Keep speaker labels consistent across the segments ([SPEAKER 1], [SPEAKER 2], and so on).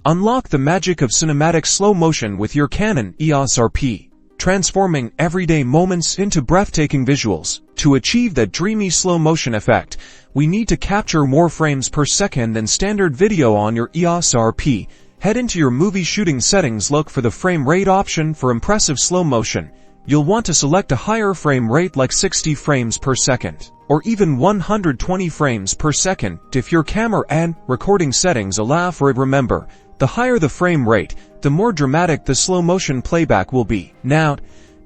[SPEAKER 1] Unlock the magic of cinematic slow motion with your Canon EOS RP, transforming everyday moments into breathtaking visuals. To achieve that dreamy slow motion effect, we need to capture more frames per second than standard video on your EOS RP. Head into your movie shooting settings, look for the frame rate option for impressive slow motion. You'll want to select a higher frame rate like 60 frames per second, or even 120 frames per second if your camera and recording settings allow for it. Remember, the higher the frame rate, the more dramatic the slow motion playback will be. Now,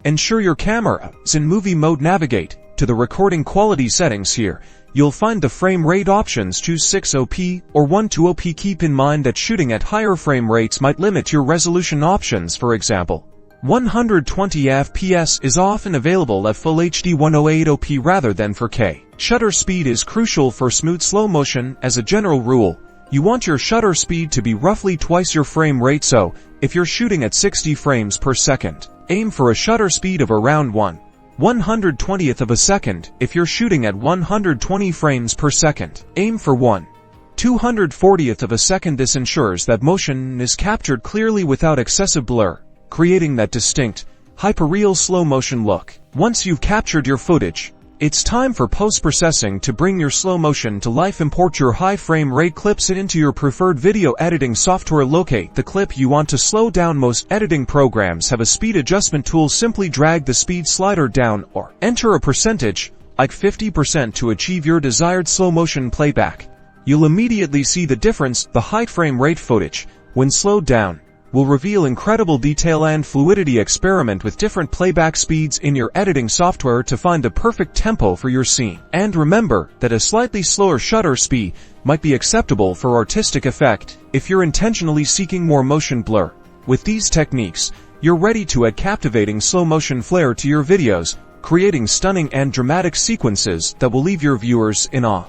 [SPEAKER 1] ensure your camera is in movie mode. Navigate to the recording quality settings here. You'll find the frame rate options. Choose 6OP or 120p. Keep in mind that shooting at higher frame rates might limit your resolution options. For example, 120 fps is often available at Full HD 1080p rather than 4K. Shutter speed is crucial for smooth slow motion. As a general rule, you want your shutter speed to be roughly twice your frame rate, so if you're shooting at 60 frames per second, aim for a shutter speed of around 1/120th of a second. If you're shooting at 120 frames per second, aim for 1/240th of a second. This ensures that motion is captured clearly without excessive blur, creating that distinct, hyperreal slow motion look. Once you've captured your footage, it's time for post-processing to bring your slow motion to life. Import your high frame rate clips into your preferred video editing software. Locate the clip you want to slow down. Most editing programs have a speed adjustment tool. Simply drag the speed slider down or enter a percentage, like 50%, to achieve your desired slow motion playback. You'll immediately see the difference. The high frame rate footage, when slowed down, will reveal incredible detail and fluidity. Experiment with different playback speeds in your editing software to find the perfect tempo for your scene. And remember that a slightly slower shutter speed might be acceptable for artistic effect if you're intentionally seeking more motion blur. With these techniques, you're ready to add captivating slow motion flair to your videos, creating stunning and dramatic sequences that will leave your viewers in awe.